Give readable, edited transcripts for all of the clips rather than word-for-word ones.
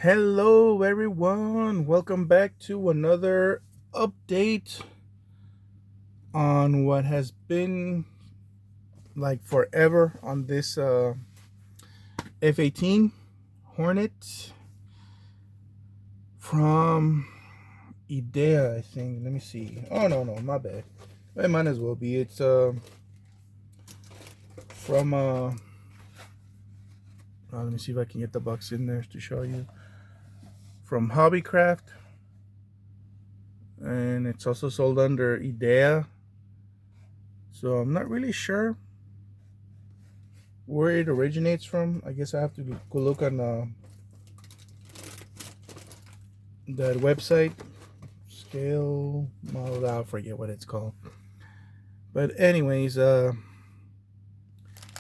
Hello, everyone. Welcome back to another update on what has been like forever on this F-18 Hornet from IDEA, I think. Let me see. Oh, no, my bad. It might as well be. It's from, let me see if I can get the box in there to show you. From Hobbycraft. And it's also sold under IDEA. So I'm not really sure where it originates from. I guess I have to go look on that website. Scale model, I forget what it's called. But anyways, as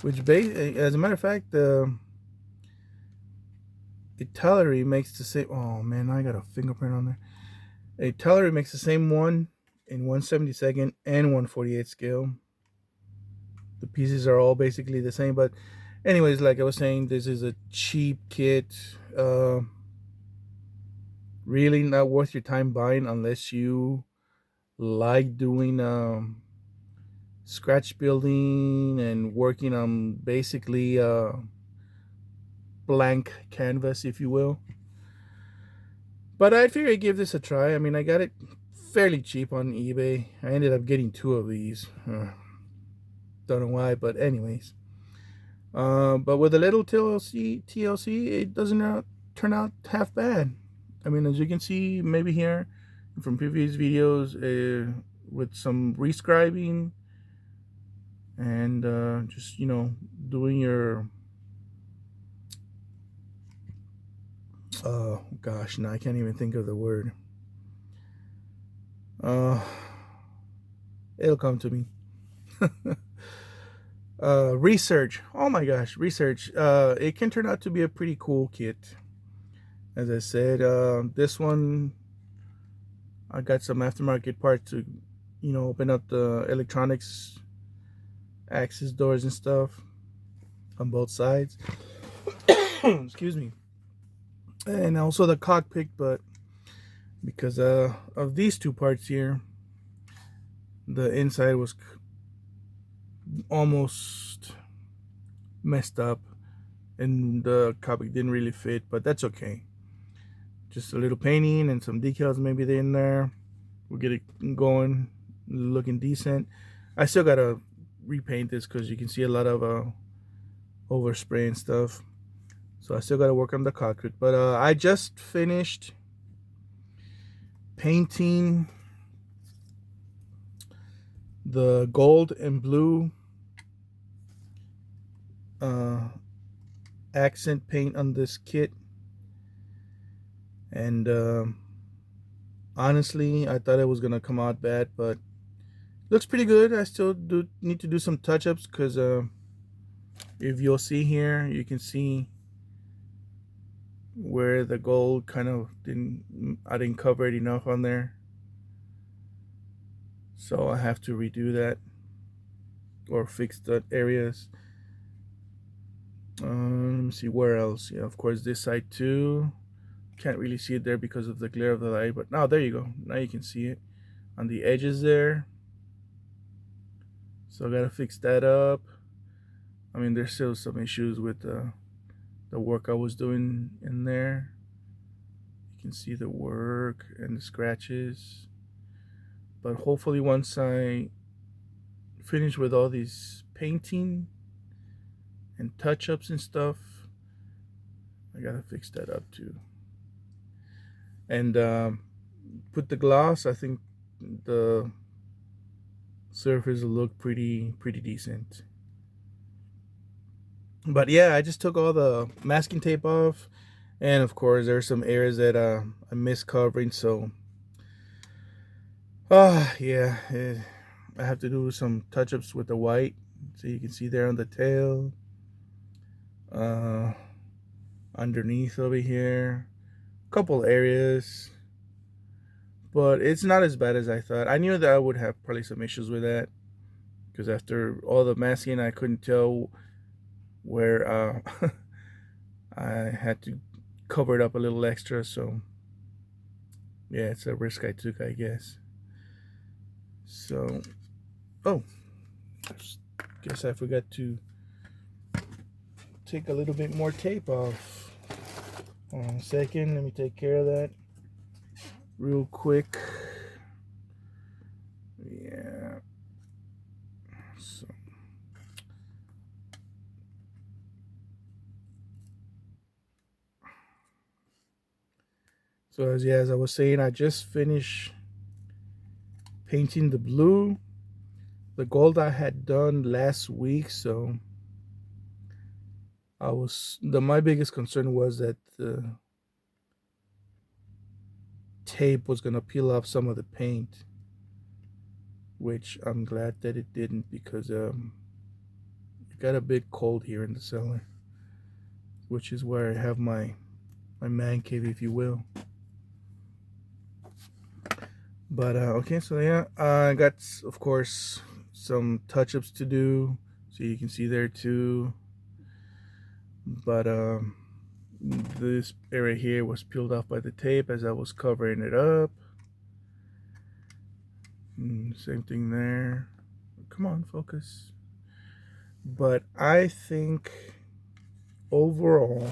a matter of fact, the artillery makes the same. Oh man, I got a fingerprint on there. Artillery makes the same one in 1/72 and 1/48 scale. The pieces are all basically the same, but anyways, like I was saying, this is a cheap kit. Really not worth your time buying unless you like doing scratch building and working on basically blank canvas, if you will. But I figured I'd give this a try. I mean, I got it fairly cheap on eBay. I ended up getting two of these. Don't know why, but anyways. But with a little TLC, it doesn't turn out half bad. I mean, as you can see, maybe here from previous videos, with some rescribing and just doing your gosh, now I can't even think of the word. Uh, it'll come to me. Research. Oh my gosh, research. It can turn out to be a pretty cool kit. As I said, this one I got some aftermarket parts to, open up the electronics access doors and stuff on both sides. Excuse me. And also the cockpit, but because of these two parts here, the inside was almost messed up and the cockpit didn't really fit, but that's okay. Just a little painting and some decals maybe in there. We'll get it going, looking decent. I still gotta repaint this because you can see a lot of overspray and stuff. So I still gotta work on the cockpit. But I just finished painting the gold and blue accent paint on this kit. And honestly, I thought it was gonna come out bad, but looks pretty good. I still do need to do some touch-ups because if you'll see here, you can see where the gold kind of I didn't cover it enough on there, so I have to redo that or fix the areas. Let me see where else. Yeah, of course this side too. Can't really see it there because of the glare of the light, but now there you go. Now you can see it on the edges there. So I gotta fix that up. I mean, there's still some issues with the work I was doing in there. You can see the work and the scratches. But hopefully once I finish with all these painting and touch-ups and stuff, I gotta fix that up too. And put the gloss. I think the surface will look pretty decent. But yeah, I just took all the masking tape off, and of course there's some areas that I missed covering. So yeah, I have to do some touch-ups with the white, so you can see there on the tail, underneath over here, a couple areas. But it's not as bad as I thought. I knew that I would have probably some issues with that because after all the masking, I couldn't tell where I had to cover it up a little extra. So yeah, it's a risk I took, I guess. So, oh, guess I forgot to take a little bit more tape off. Hold on a second, let me take care of that real quick. Yeah. So as I was saying, I just finished painting the blue. The gold I had done last week, so my biggest concern was that the tape was gonna peel off some of the paint, which I'm glad that it didn't, because it got a bit cold here in the cellar, which is where I have my man cave, if you will. But okay, so yeah, I got, of course, some touch-ups to do, so you can see there too. But this area here was peeled off by the tape as I was covering it up. Same thing there. Come on, focus. But I think overall,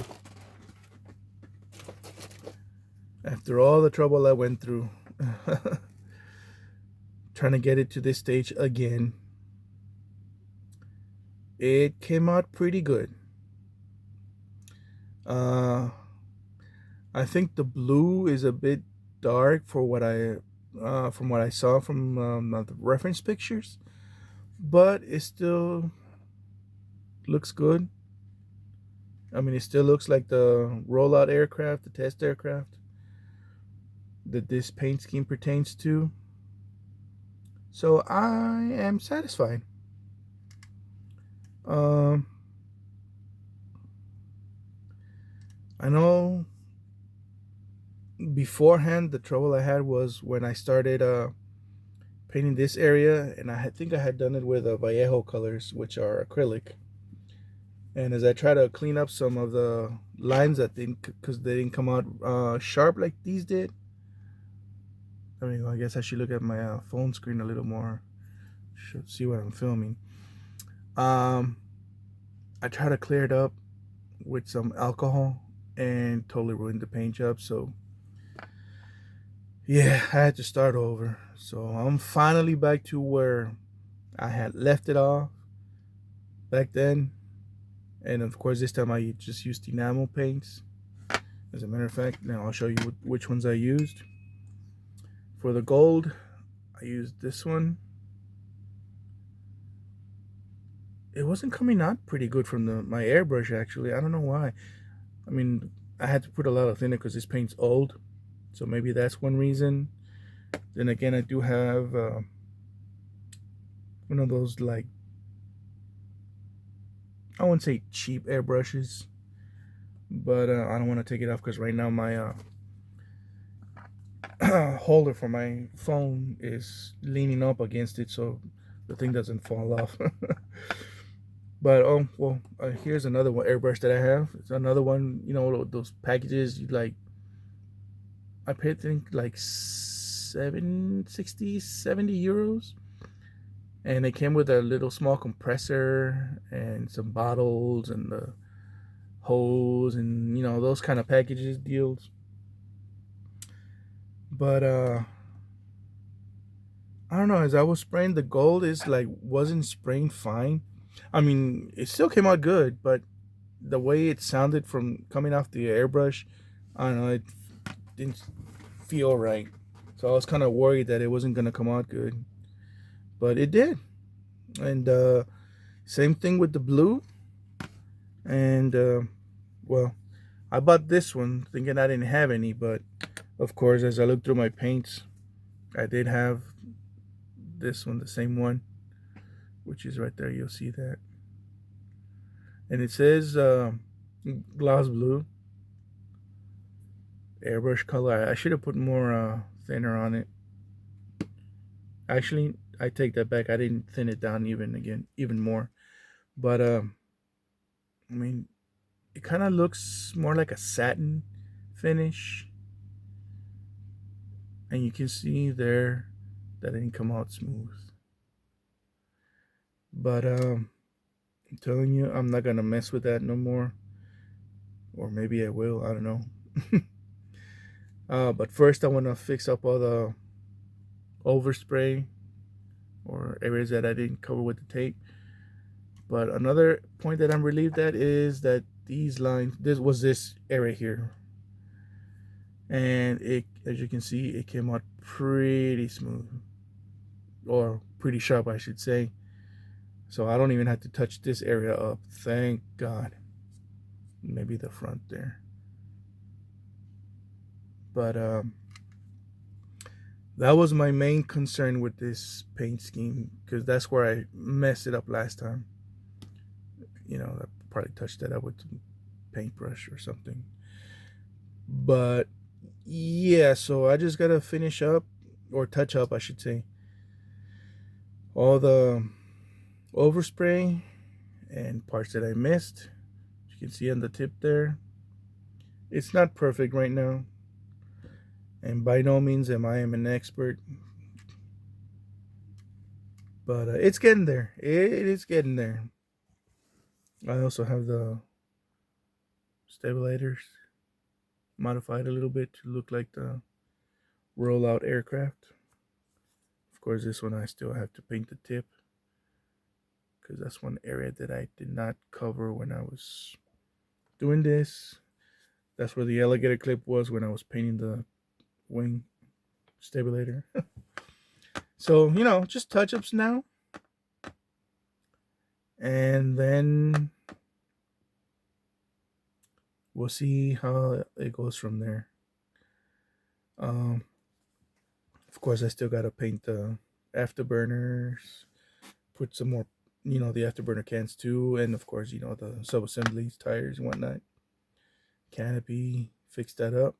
after all the trouble I went through trying to get it to this stage again, it came out pretty good. I think the blue is a bit dark for what from what I saw from the reference pictures, but it still looks good. I mean, it still looks like the rollout aircraft, the test aircraft that this paint scheme pertains to. So I am satisfied. I know beforehand the trouble I had was when I started painting this area, and I think I had done it with Vallejo colors, which are acrylic. And as I try to clean up some of the lines that because they didn't come out sharp like these did. I mean, I guess I should look at my phone screen a little more. Should see what I'm filming. I try to clear it up with some alcohol and totally ruined the paint job. So yeah, I had to start over. So I'm finally back to where I had left it off back then. And of course, this time I just used enamel paints. As a matter of fact, now I'll show you which ones I used. For the gold, I used this one. It wasn't coming out pretty good from my airbrush, actually. I don't know why. I mean, I had to put a lot of thinner because this paint's old. So maybe that's one reason. Then again, I do have one of those, like, I wouldn't say cheap airbrushes, but I don't want to take it off because right now my holder for my phone is leaning up against it, so the thing doesn't fall off. But oh well, here's another one airbrush that I have. It's another one, you know, those packages you like. I paid, I think, like 70 euros, and it came with a little small compressor and some bottles and the hose and, you know, those kind of packages deals. But I don't know, as I was spraying the gold, it's like wasn't spraying fine. I mean, it still came out good, but the way it sounded from coming off the airbrush, I don't know, it didn't feel right. So I was kind of worried that it wasn't gonna come out good, but it did. And same thing with the blue. And well, I bought this one thinking I didn't have any, but of course, as I looked through my paints, I did have this one, the same one, which is right there. You'll see that. And it says gloss blue, airbrush color. I should have put more thinner on it. Actually, I take that back. I didn't thin it down even more. But I mean, it kind of looks more like a satin finish. And you can see there that it didn't come out smooth. But I'm telling you, I'm not gonna mess with that no more. Or maybe I will, I don't know. But first I want to fix up all the overspray or areas that I didn't cover with the tape. But another point that I'm relieved at is that these lines, this area here, and it, as you can see, it came out pretty smooth, or pretty sharp I should say. So I don't even have to touch this area up, thank God. Maybe the front there. But that was my main concern with this paint scheme, because that's where I messed it up last time. You know, I probably touched that up with a paintbrush or something. But yeah, so I just gotta finish up, or touch up I should say, all the overspray and parts that I missed. You can see on the tip there, it's not perfect right now, and by no means am I an expert, but it's getting there. It is getting there. I also have the stabilizers modified a little bit to look like the rollout aircraft. Of course, this one I still have to paint the tip, because that's one area that I did not cover when I was doing this. That's where the alligator clip was when I was painting the wing stabilizer. So, you know, just touch-ups now. And then we'll see how it goes from there. Of course, I still got to paint the afterburners, put some more, you know, the afterburner cans too, and of course, you know, the sub-assemblies, tires and whatnot. Canopy, fix that up.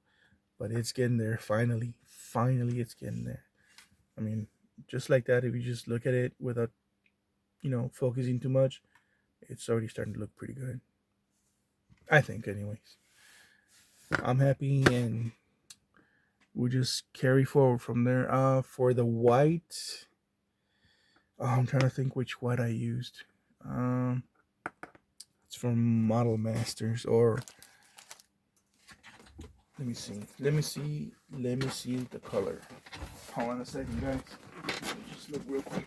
But it's getting there, finally it's getting there. I mean, just like that, if you just look at it without, you know, focusing too much, it's already starting to look pretty good, I think. Anyways, I'm happy, and we'll just carry forward from there. For the white, I'm trying to think which white I used. It's from Model Masters, or let me see the color. Hold on a second, guys. Let me just look real quick.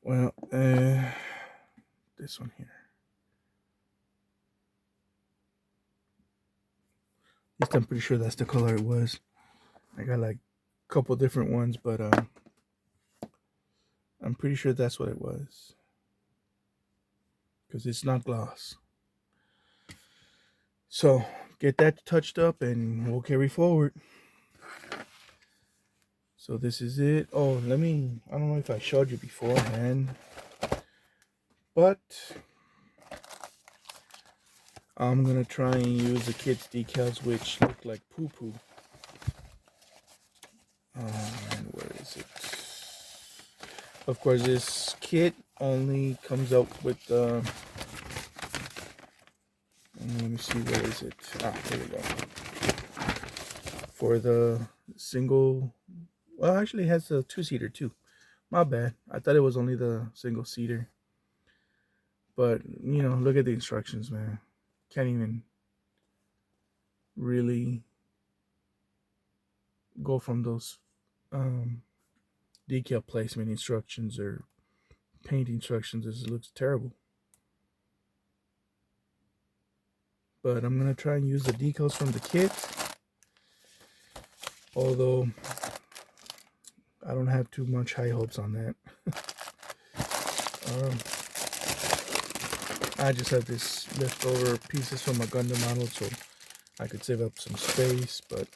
Where is it? Well, this one here. At least I'm pretty sure that's the color it was. I got like a couple different ones, but I'm pretty sure that's what it was, because it's not gloss. So get that touched up and we'll carry forward. So this is it. Oh, I don't know if I showed you beforehand, but I'm gonna try and use the kids' decals, which look like poo-poo. Where is it? Of course, this kit only comes up with the... let me see, where is it? Ah, there we go. For the single... Well, actually it has a two-seater too. My bad. I thought it was only the single-seater. But, you know, look at the instructions, man. Can't even really go from those decal placement instructions or paint instructions. It looks terrible. But I'm going to try and use the decals from the kit. Although I don't have too much high hopes on that. I just have this leftover pieces from a Gundam model, so I could save up some space, but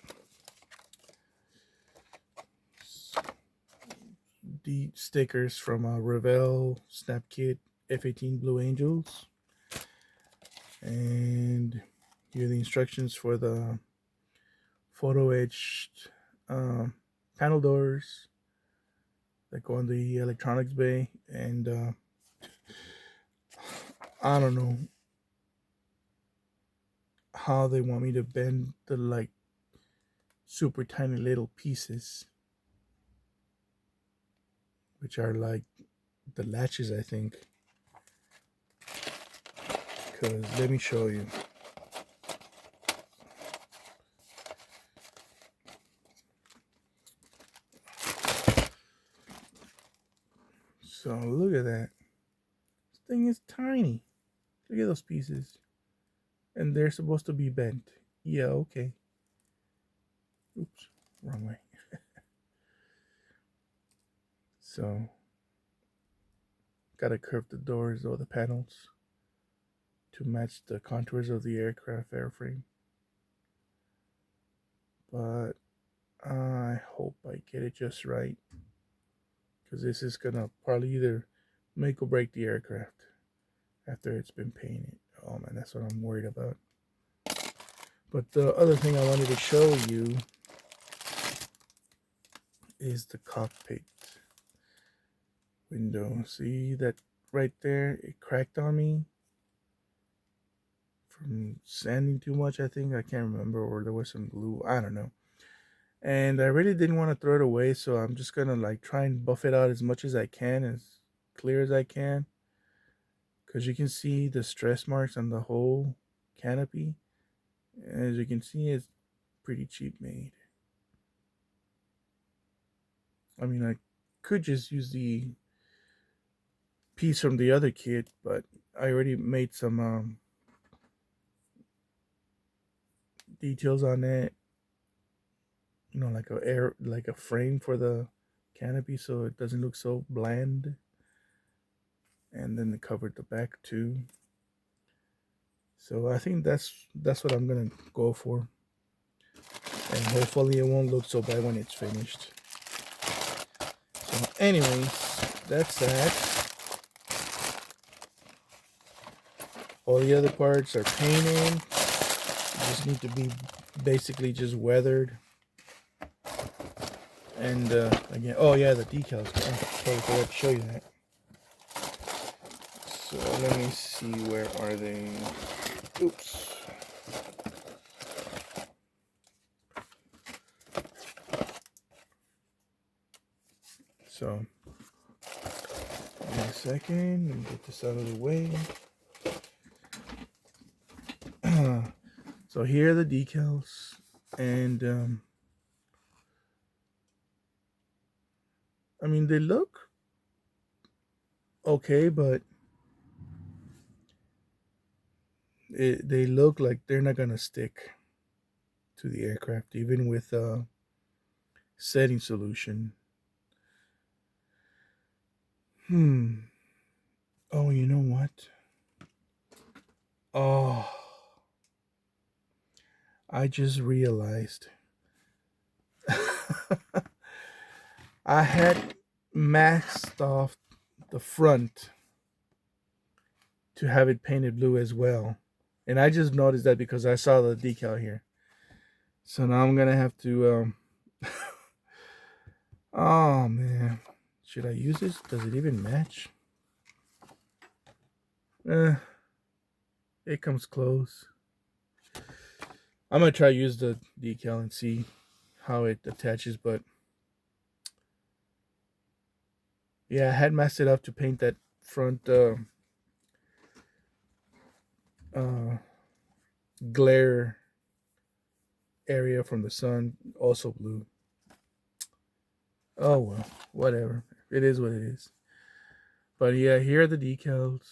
the stickers from Revell Snap Kit F-18 Blue Angels. And here are the instructions for the photo etched panel doors that go in the electronics bay. And I don't know how they want me to bend the like super tiny little pieces, which are like the latches, I think. Because let me show you. So look at that. This thing is tiny. Look at those pieces. And they're supposed to be bent. Yeah, okay. Oops, wrong way. So, gotta curve the doors or the panels to match the contours of the aircraft airframe. But I hope I get it just right, because this is gonna probably either make or break the aircraft after it's been painted. Oh man, that's what I'm worried about. But the other thing I wanted to show you is the cockpit window. See that right there? It cracked on me from sanding too much, I think. I can't remember, or there was some glue. I don't know. And I really didn't want to throw it away, so I'm just gonna like try and buff it out as much as I can, as clear as I can, because you can see the stress marks on the whole canopy. As you can see, it's pretty cheap made. I mean, I could just use the piece from the other kit, but I already made some details on it, you know, like a frame for the canopy, so it doesn't look so bland. And then it covered the back too. So I think that's what I'm gonna go for, and hopefully it won't look so bad when it's finished. So anyways, that's that. All the other parts are painted. They just need to be basically just weathered. And again, oh yeah, the decals. I totally forgot to show you that. So let me see, where are they? Oops. So, give me a second. Let me get this out of the way. So here are the decals, and I mean, they look okay, but they look like they're not gonna stick to the aircraft, even with setting solution. Oh, you know what? Oh, I just realized I had maxed off the front to have it painted blue as well. And I just noticed that because I saw the decal here. So now I'm gonna have to oh man. Should I use this? Does it even match? It comes close. I'm gonna try to use the decal and see how it attaches, but yeah, I had messed it up to paint that front glare area from the sun also blue. Oh well, whatever. It is what it is. But yeah, here are the decals.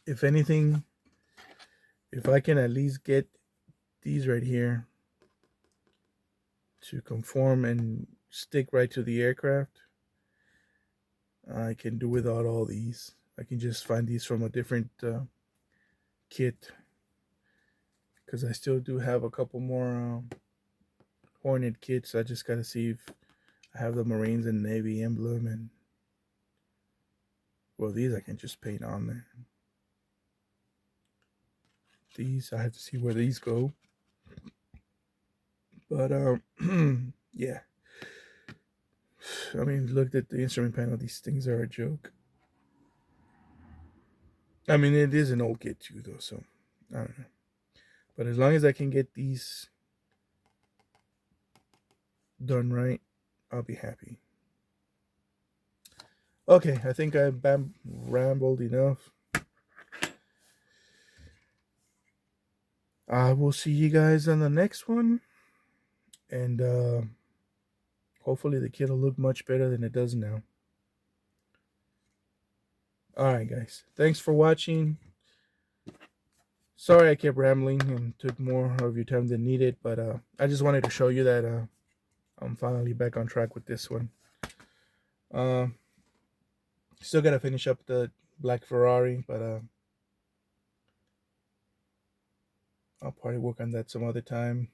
If anything, if I can at least get these right here to conform and stick right to the aircraft, I can do without all these. I can just find these from a different kit, because I still do have a couple more Hornet kit, so I just gotta see if I have the Marines and Navy emblem, and well, these I can just paint on there. These I have to see where these go. But yeah. I mean, look at the instrument panel. These things are a joke. I mean, it is an old kit too, though. So I don't know. But as long as I can get these done right, I'll be happy. Okay, I think I rambled enough. I will see you guys on the next one, and hopefully the kit will look much better than it does now. Alright guys, thanks for watching. Sorry I kept rambling and took more of your time than needed, but I just wanted to show you that I'm finally back on track with this one. Still gotta finish up the black Ferrari, but I'll probably work on that some other time.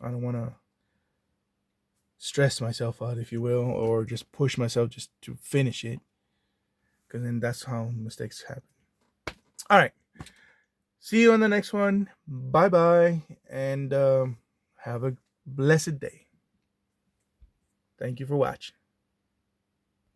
I don't want to stress myself out, if you will, or just push myself just to finish it, because then that's how mistakes happen. All right, see you on the next one. Bye bye, and have a blessed day. Thank you for watching.